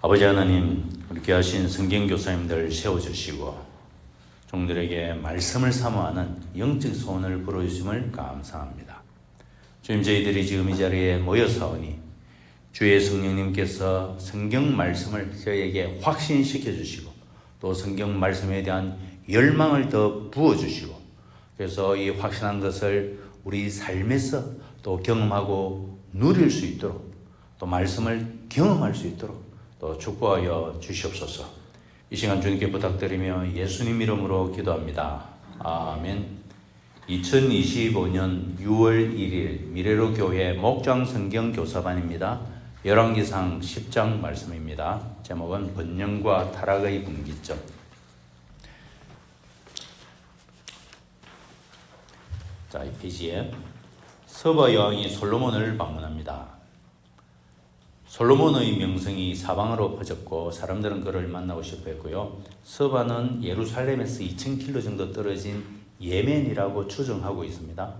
아버지 하나님, 우리 귀하신 성경교사님들 세워주시고 종들에게 말씀을 사모하는 영적 소원을 불어주심을 감사합니다. 주님, 저희들이 지금 이 자리에 모여사오니 주의 성령님께서 성경 말씀을 저희에게 확신시켜 주시고 또 성경 말씀에 대한 열망을 더 부어주시고 그래서 이 확신한 것을 우리 삶에서 또 경험하고 누릴 수 있도록 또 말씀을 경험할 수 있도록 또 축복하여 주시옵소서. 이 시간 주님께 부탁드리며 예수님 이름으로 기도합니다. 아멘. 2025년 6월 1일 미래로 교회 목장 성경 교사반입니다. 열왕기상 10장 말씀입니다. 제목은 번영과 타락의 분기점. 자, 이 페이지에 서바 여왕이 솔로몬을 방문합니다. 솔로몬의 명성이 사방으로 퍼졌고 사람들은 그를 만나고 싶어 했고요. 서바는 예루살렘에서 2000km 정도 떨어진 예멘이라고 추정하고 있습니다.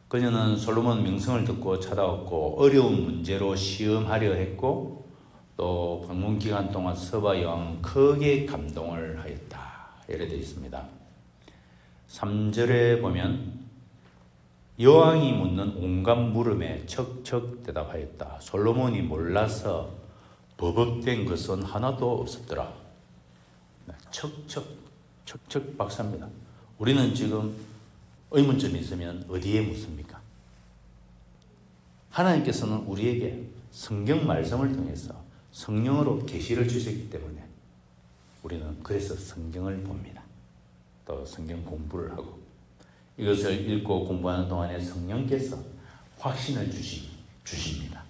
그녀는 솔로몬 명성을 듣고 찾아왔고 어려운 문제로 시험하려 했고 또 방문 기간 동안 서바 여왕은 크게 감동을 하였다. 이렇게 되어 있습니다. 3절에 보면 여왕이 묻는 온갖 물음에 척척 대답하였다. 솔로몬이 몰라서 버벅된 것은 하나도 없었더라. 척척 박사입니다. 우리는 지금 의문점이 있으면 어디에 묻습니까? 하나님께서는 우리에게 성경 말씀을 통해서 성령으로 계시를 주셨기 때문에 우리는 그래서 성경을 봅니다. 또 성경 공부를 하고 이것을 읽고 공부하는 동안에 성령께서 확신을 주십니다.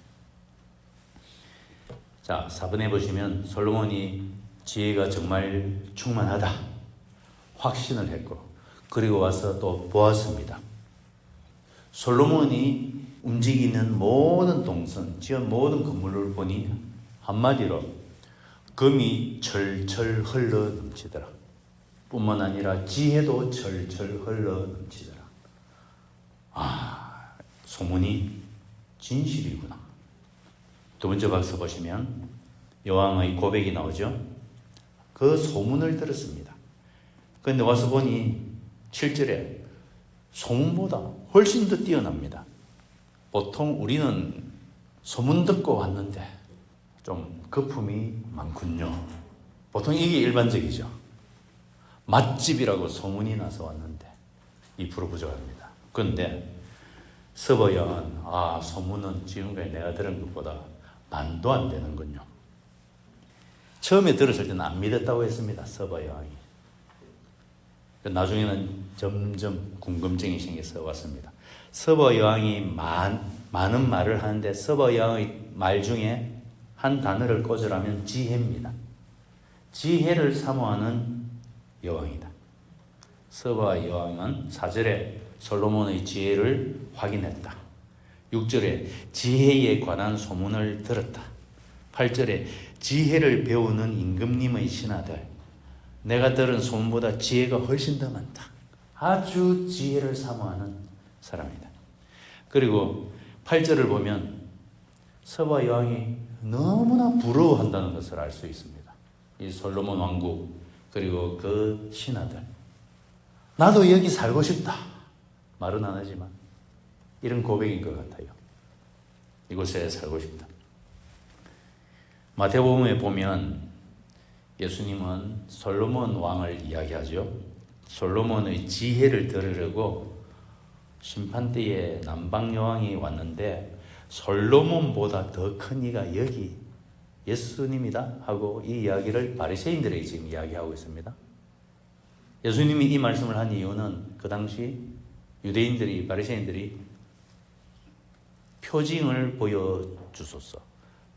자, 4번에 보시면 솔로몬이 지혜가 정말 충만하다 확신을 했고 그리고 와서 또 보았습니다. 솔로몬이 움직이는 모든 동선, 지은 모든 건물을 보니 한마디로 금이 철철 흘러 넘치더라. 뿐만 아니라 지혜도 철철 흘러 넘치더라. 아, 소문이 진실이구나. 두 번째 박스 보시면 여왕의 고백이 나오죠. 그 소문을 들었습니다. 그런데 와서 보니 7절에 소문보다 훨씬 더 뛰어납니다. 보통 우리는 소문 듣고 왔는데 좀 거품이 많군요. 보통 이게 일반적이죠. 맛집이라고 소문이 나서 왔는데 2% 부족합니다. 그런데 서바 여왕은 소문은 지금까지 내가 들은 것보다 반도 안 되는군요. 처음에 들었을 때는 안 믿었다고 했습니다. 서바 여왕이. 나중에는 점점 궁금증이 생겨서 왔습니다. 서바 여왕이 많은 말을 하는데 서바 여왕의 말 중에 한 단어를 꽂으라면 지혜입니다. 지혜를 사모하는 여왕이다. 서바 여왕은 4절에 솔로몬의 지혜를 확인했다. 6절에 지혜에 관한 소문을 들었다. 8절에 지혜를 배우는 임금님의 신하들, 내가 들은 소문보다 지혜가 훨씬 더 많다. 아주 지혜를 사모하는 사람이다. 그리고 8절을 보면 서바 여왕이 너무나 부러워한다는 것을 알 수 있습니다. 이 솔로몬 왕국 그리고 그 신하들, 나도 여기 살고 싶다 말은 안 하지만 이런 고백인 것 같아요. 이곳에 살고 싶다. 마태복음에 보면 예수님은 솔로몬 왕을 이야기하죠. 솔로몬의 지혜를 들으려고 심판대에 남방 여왕이 왔는데 솔로몬보다 더 큰 이가 여기 예수님이다 하고 이 이야기를 바리새인들에게 지금 이야기하고 있습니다. 예수님이 이 말씀을 한 이유는 그 당시 유대인들이 바리새인들이 표징을 보여주소서,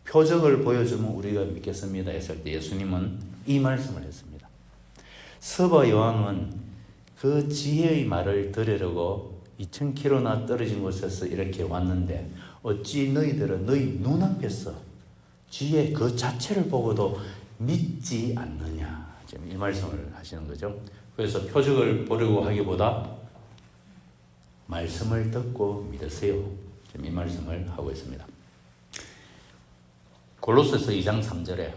표적을 보여주면 우리가 믿겠습니다 했을 때 예수님은 이 말씀을 했습니다. 서바 여왕은 그 지혜의 말을 들으려고 2000km나 떨어진 곳에서 이렇게 왔는데 어찌 너희들은 너희 눈앞에서 지혜 그 자체를 보고도 믿지 않느냐. 지금 이 말씀을 하시는 거죠. 그래서 표적을 보려고 하기보다 말씀을 듣고 믿으세요. 지금 이 말씀을 하고 있습니다. 골로새서 2장 3절에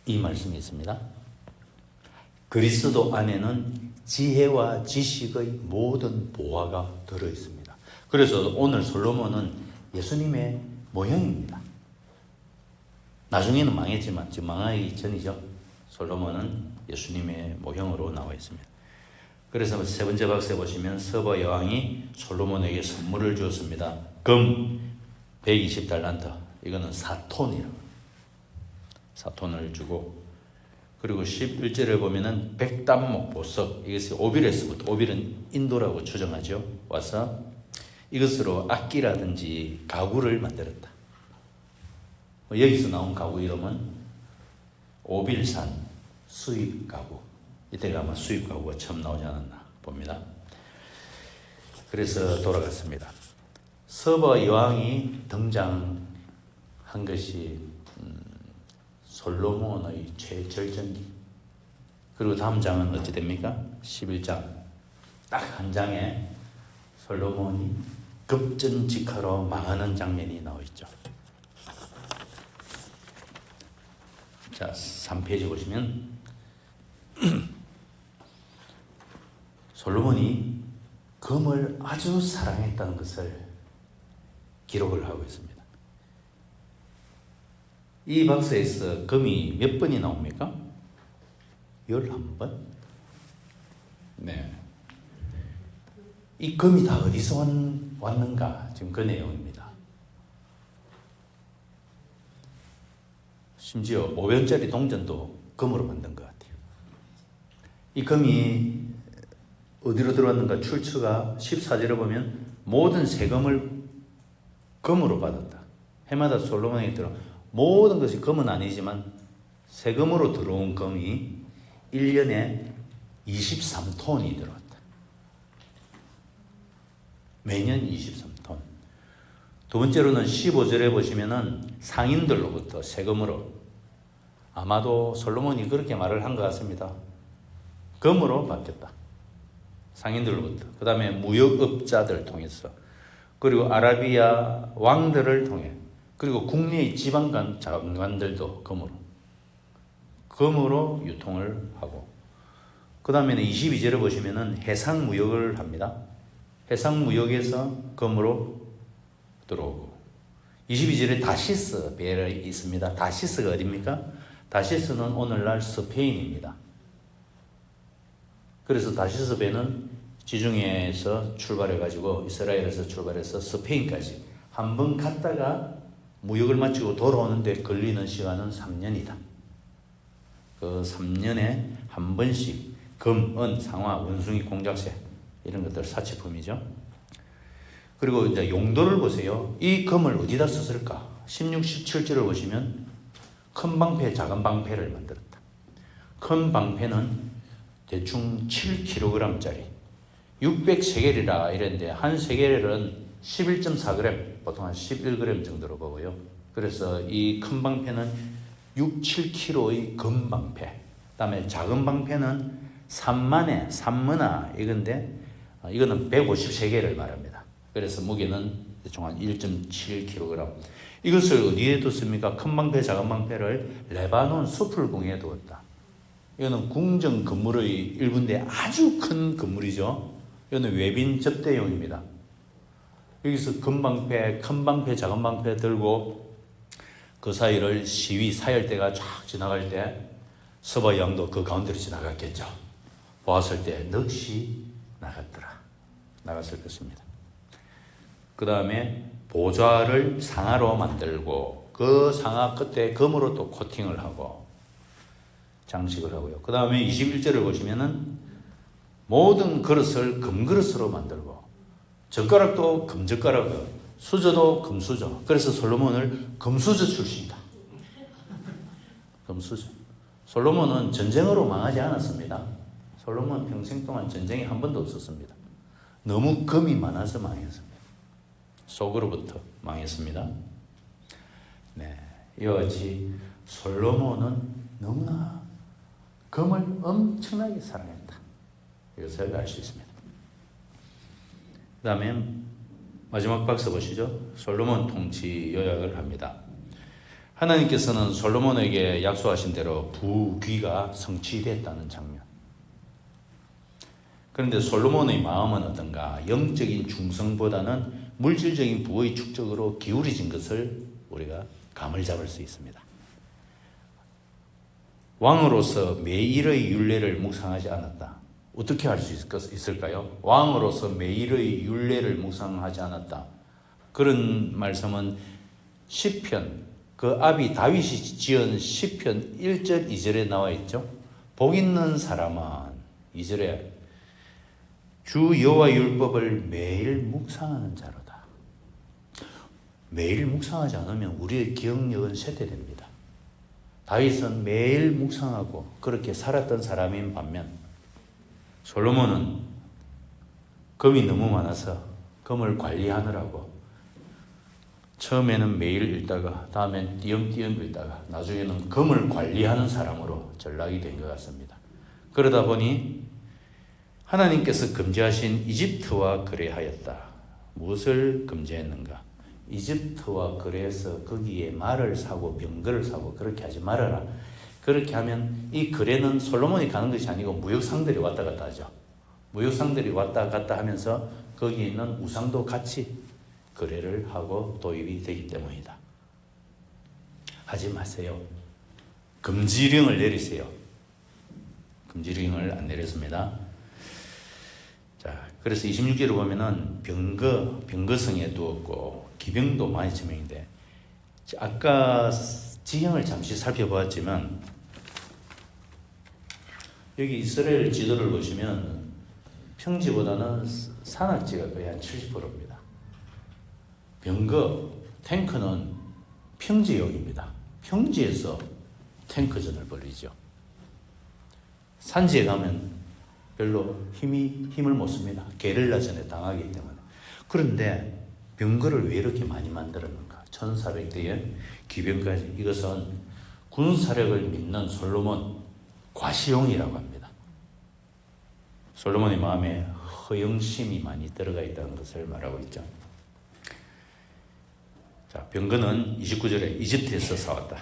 이 말씀이 있습니다. 그리스도 안에는 지혜와 지식의 모든 보화가 들어 있습니다. 그래서 오늘 솔로몬은 예수님의 모형입니다. 나중에는 망했지만 지금 망하기 전이죠. 솔로몬은 예수님의 모형으로 나와 있습니다. 그래서 세 번째 박스에 보시면 서버 여왕이 솔로몬에게 선물을 주었습니다. 금 120달란트, 이거는 4톤이라고. 4톤을 주고, 그리고 11절에 보면은 백단목 보석, 이것이 오빌에서부터, 오빌은 인도라고 추정하죠. 와서 이것으로 악기라든지 가구를 만들었다. 여기서 나온 가구 이름은 오빌산 수입 가구. 이때가 아마 수입 가구가 처음 나오지 않았나 봅니다. 그래서 돌아갔습니다. 서버 여왕이 등장한 것이 솔로몬의 최절정기. 그리고 다음 장은 어찌 됩니까? 11장. 딱 한 장에 솔로몬이 급전직하로 망하는 장면이 나와 있죠. 자, 3페이지 보시면 솔로몬이 금을 아주 사랑했다는 것을 기록을 하고 있습니다. 이 박스에서 금이 몇 번이 나옵니까? 11번? 네. 이 금이 다 어디서 왔는가? 지금 그 내용입니다. 심지어 5변짜리 동전도 금으로 만든 것 같아요. 이 금이 어디로 들어왔는가? 출처가 14절에 보면 모든 세금을 금으로 받았다. 해마다 솔로몬에게 들어 모든 것이 금은 아니지만 세금으로 들어온 금이 1년에 23톤이 들어왔다. 매년 23톤. 두 번째로는 15절에 보시면은 상인들로부터 세금으로, 아마도 솔로몬이 그렇게 말을 한 것 같습니다. 금으로 받겠다. 상인들로부터. 그 다음에 무역업자들 통해서, 그리고 아라비아 왕들을 통해, 그리고 국내의 지방간 장관들도 금으로 유통을 하고, 그 다음에는 22절에 보시면은 해상무역을 합니다. 해상무역에서 금으로 들어오고, 22절에 다시스 배가 있습니다. 다시스가 어디입니까? 다시스는 오늘날 스페인입니다. 그래서 다시스 배는 지중해에서 출발해가지고 이스라엘에서 출발해서 스페인까지 한 번 갔다가 무역을 마치고 돌아오는데 걸리는 시간은 3년이다. 그 3년에 한 번씩 금, 은, 상화, 원숭이, 공작새 이런 것들 사치품이죠. 그리고 이제 용도를 보세요. 이 금을 어디다 썼을까? 16, 17절을 보시면 큰 방패, 작은 방패를 만들었다. 큰 방패는 대충 7kg짜리 600세겔이라 이랬는데 한 세겔은 11.4g, 보통 한 11g 정도로 보고요. 그래서 이 큰 방패는 6, 7kg의 금 방패. 그 다음에 작은 방패는 3만에 이건데 이거는 150세겔을 말합니다. 그래서 무게는 대충 한 1.7kg. 이것을 어디에 뒀습니까? 큰 방패, 작은 방패를 레바논 숲을궁에 두었다. 이거는 궁정 건물의 일부인데 아주 큰 건물이죠. 이거는 외빈 접대용입니다. 여기서 큰 방패, 작은 방패 들고 그 사이를 시위 사열대가 쫙 지나갈 때 서바 양도 그 가운데로 지나갔겠죠. 보았을 때 넋이 나갔을 것입니다. 그 다음에 보좌를 상아로 만들고 그 상아 끝에 금으로 또 코팅을 하고 장식을 하고요. 그 다음에 21절을 보시면은 모든 그릇을 금그릇으로 만들고 젓가락도 금젓가락, 수저도 금수저. 그래서 솔로몬을 금수저 출신이다. 금수저. 솔로몬은 전쟁으로 망하지 않았습니다. 솔로몬은 평생 동안 전쟁이 한 번도 없었습니다. 너무 금이 많아서 망했습니다. 속으로부터 망했습니다. 네, 이와 같이 솔로몬은 너무나 금을 엄청나게 사랑했다. 이것을 알 수 있습니다. 그 다음에 마지막 박스 보시죠. 솔로몬 통치 요약을 합니다. 하나님께서는 솔로몬에게 약속하신 대로 부귀가 성취됐다는 장면. 그런데 솔로몬의 마음은 어떤가? 영적인 충성보다는 물질적인 부의 축적으로 기울어진 것을 우리가 감을 잡을 수 있습니다. 왕으로서 매일의 율례를 묵상하지 않았다. 어떻게 할 수 있을까요? 왕으로서 매일의 율례를 묵상하지 않았다. 그런 말씀은 시편, 그 아비 다윗이 지은 시편 1절 2절에 나와 있죠. 복 있는 사람은 2절에 주 여호와 율법을 매일 묵상하는 자로다. 매일 묵상하지 않으면 우리의 기억력은 쇠퇴됩니다. 다윗은 매일 묵상하고 그렇게 살았던 사람인 반면 솔로몬은 금이 너무 많아서 금을 관리하느라고 처음에는 매일 읽다가 다음엔 띄엄띄엄 읽다가 나중에는 금을 관리하는 사람으로 전락이 된 것 같습니다. 그러다 보니 하나님께서 금지하신 이집트와 거래하였다. 무엇을 금지했는가? 이집트와 거래해서 거기에 말을 사고 병거를 사고 그렇게 하지 말아라. 그렇게 하면 이 거래는 솔로몬이 가는 것이 아니고 무역상들이 왔다 갔다 하죠. 무역상들이 왔다 갔다 하면서 거기에 있는 우상도 같이 거래를 하고 도입이 되기 때문이다. 하지 마세요. 금지령을 내리세요. 금지령을 안 내렸습니다. 자, 그래서 26절을 보면은 병거성에 두었고 기병도 많이 지명인데 아까 지형을 잠시 살펴보았지만 여기 이스라엘 지도를 보시면 평지보다는 산악지가 거의 한 70%입니다. 병거, 탱크는 평지역입니다. 평지에서 탱크전을 벌이죠. 산지에 가면 별로 힘을 못 씁니다. 게릴라전에 당하기 때문에. 그런데 병거를 왜 이렇게 많이 만들었는가? 1400대의 기병까지. 이것은 군사력을 믿는 솔로몬 과시용이라고 합니다. 솔로몬의 마음에 허영심이 많이 들어가 있다는 것을 말하고 있죠. 자, 병거는 29절에 이집트에서 사왔다.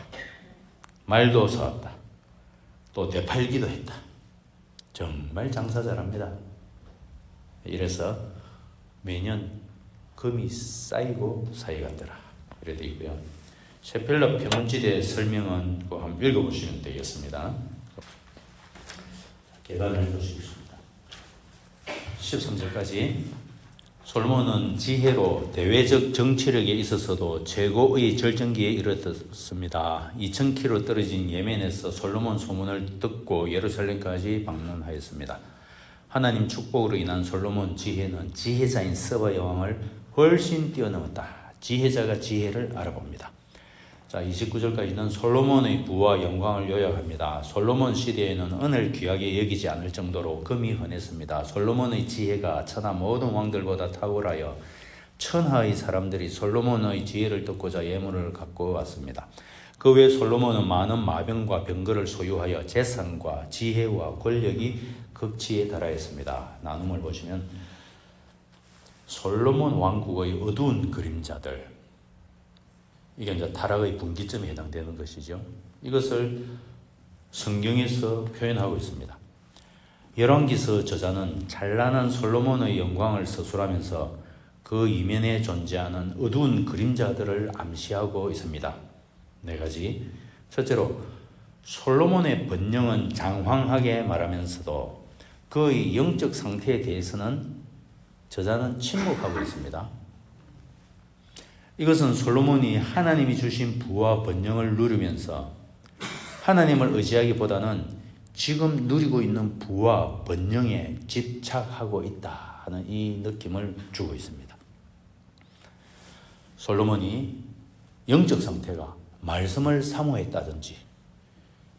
말도 사왔다. 또 되팔기도 했다. 정말 장사 잘합니다. 이래서 매년 금이 쌓이고 쌓여간더라. 이래 되어 있고요. 셰펠러 평지대 설명은 한번 읽어보시면 되겠습니다. 계단을 보시겠습니다. 13절까지 솔로몬은 지혜로 대외적 정치력에 있어서도 최고의 절정기에 이르렀습니다. 2000km 떨어진 예멘에서 솔로몬 소문을 듣고 예루살렘까지 방문하였습니다. 하나님 축복으로 인한 솔로몬 지혜는 지혜자인 스바 여왕을 훨씬 뛰어넘었다. 지혜자가 지혜를 알아봅니다. 자, 29절까지는 솔로몬의 부와 영광을 요약합니다. 솔로몬 시대에는 은을 귀하게 여기지 않을 정도로 금이 흔했습니다. 솔로몬의 지혜가 천하 모든 왕들보다 탁월하여 천하의 사람들이 솔로몬의 지혜를 듣고자 예물을 갖고 왔습니다. 그 외 솔로몬은 많은 마병과 병거를 소유하여 재산과 지혜와 권력이 극치에 달하였습니다. 나눔을 보시면 솔로몬 왕국의 어두운 그림자들, 이게 이제 타락의 분기점에 해당되는 것이죠. 이것을 성경에서 표현하고 있습니다. 열왕기서 저자는 찬란한 솔로몬의 영광을 서술하면서 그 이면에 존재하는 어두운 그림자들을 암시하고 있습니다. 네 가지. 첫째로 솔로몬의 번영은 장황하게 말하면서도 그의 영적 상태에 대해서는 저자는 침묵하고 있습니다. 이것은 솔로몬이 하나님이 주신 부와 번영을 누리면서 하나님을 의지하기보다는 지금 누리고 있는 부와 번영에 집착하고 있다 하는 이 느낌을 주고 있습니다. 솔로몬이 영적 상태가 말씀을 사모했다든지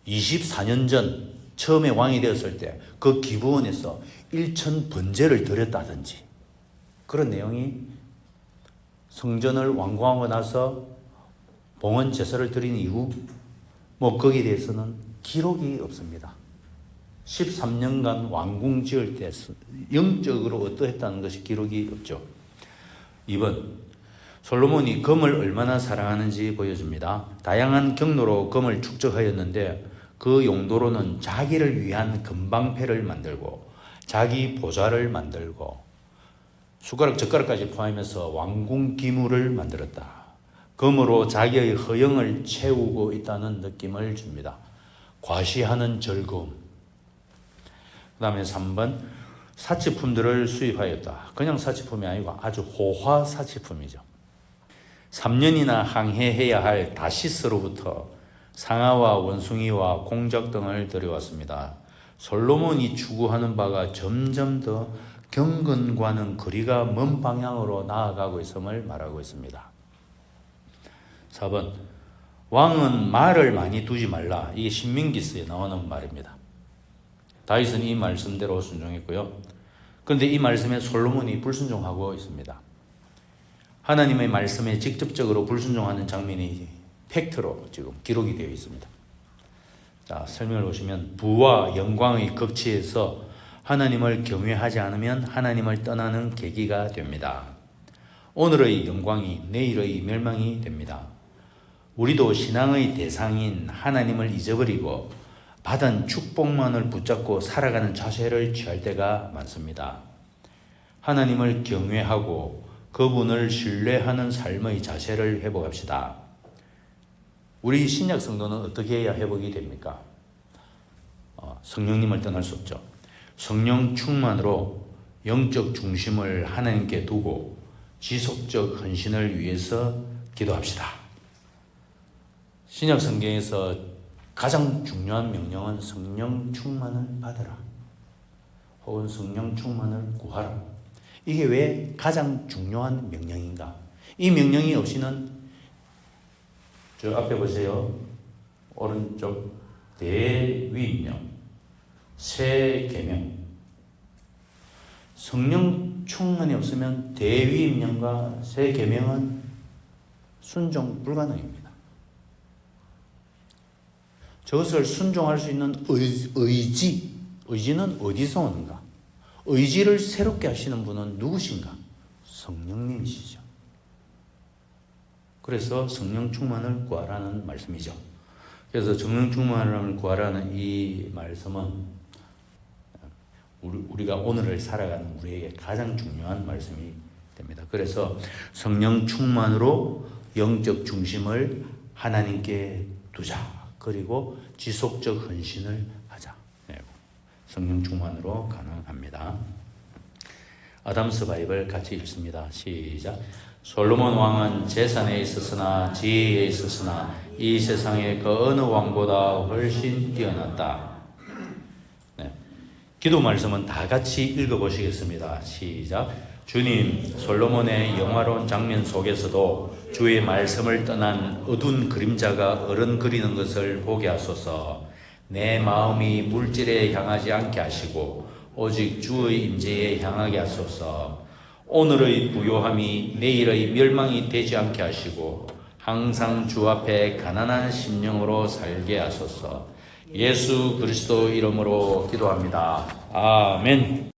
24년 전 처음에 왕이 되었을 때 그 기브온에서 1000 번제를 드렸다든지 그런 내용이 성전을 완공하고 나서 봉헌 제사를 드린 이후 거기에 대해서는 기록이 없습니다. 13년간 왕궁 지을 때 영적으로 어떠했다는 것이 기록이 없죠. 2번, 솔로몬이 금을 얼마나 사랑하는지 보여줍니다. 다양한 경로로 금을 축적하였는데 그 용도로는 자기를 위한 금방패를 만들고 자기 보좌를 만들고 숟가락 젓가락까지 포함해서 왕궁 기물을 만들었다. 금으로 자기의 허영을 채우고 있다는 느낌을 줍니다. 과시하는 즐거움. 그 다음에 3번 사치품들을 수입하였다. 그냥 사치품이 아니고 아주 호화 사치품이죠. 3년이나 항해해야 할 다시스로부터 상아와 원숭이와 공작 등을 들여왔습니다. 솔로몬이 추구하는 바가 점점 더 경건과는 거리가 먼 방향으로 나아가고 있음을 말하고 있습니다. 4번 왕은 말을 많이 두지 말라. 이게 신명기서에 나오는 말입니다. 다윗은 이 말씀대로 순종했고요. 그런데 이 말씀에 솔로몬이 불순종하고 있습니다. 하나님의 말씀에 직접적으로 불순종하는 장면이 팩트로 지금 기록이 되어 있습니다. 자, 설명을 보시면 부와 영광의 극치에서 하나님을 경외하지 않으면 하나님을 떠나는 계기가 됩니다. 오늘의 영광이 내일의 멸망이 됩니다. 우리도 신앙의 대상인 하나님을 잊어버리고 받은 축복만을 붙잡고 살아가는 자세를 취할 때가 많습니다. 하나님을 경외하고 그분을 신뢰하는 삶의 자세를 회복합시다. 우리 신약 성도는 어떻게 해야 회복이 됩니까? 성령님을 떠날 수 없죠. 성령 충만으로 영적 중심을 하나님께 두고 지속적 헌신을 위해서 기도합시다. 신약 성경에서 가장 중요한 명령은 성령 충만을 받으라. 혹은 성령 충만을 구하라. 이게 왜 가장 중요한 명령인가? 이 명령이 없이는 저 앞에 보세요. 오른쪽 대위임령, 새 계명. 성령 충만이 없으면 대위임령과 새 계명은 순종 불가능입니다. 저것을 순종할 수 있는 의지는 어디서 오는가? 의지를 새롭게 하시는 분은 누구신가? 성령님이시죠. 그래서 성령 충만을 구하라는 말씀이죠. 그래서 성령 충만을 구하라는 이 말씀은 우리가 오늘을 살아가는 우리에게 가장 중요한 말씀이 됩니다. 그래서 성령 충만으로 영적 중심을 하나님께 두자. 그리고 지속적 헌신을 하자. 성령 충만으로 가능합니다. 아담스 바이블 같이 읽습니다. 시작. 솔로몬 왕은 재산에 있었으나 지혜에 있었으나 이 세상의 그 어느 왕보다 훨씬 뛰어났다. 네. 기도 말씀은 다 같이 읽어보시겠습니다. 시작. 주님, 솔로몬의 영화로운 장면 속에서도 주의 말씀을 떠난 어두운 그림자가 어른거리는 것을 보게 하소서. 내 마음이 물질에 향하지 않게 하시고 오직 주의 임재에 향하게 하소서. 오늘의 부요함이 내일의 멸망이 되지 않게 하시고 항상 주 앞에 가난한 심령으로 살게 하소서. 예수 그리스도 이름으로 기도합니다. 아멘.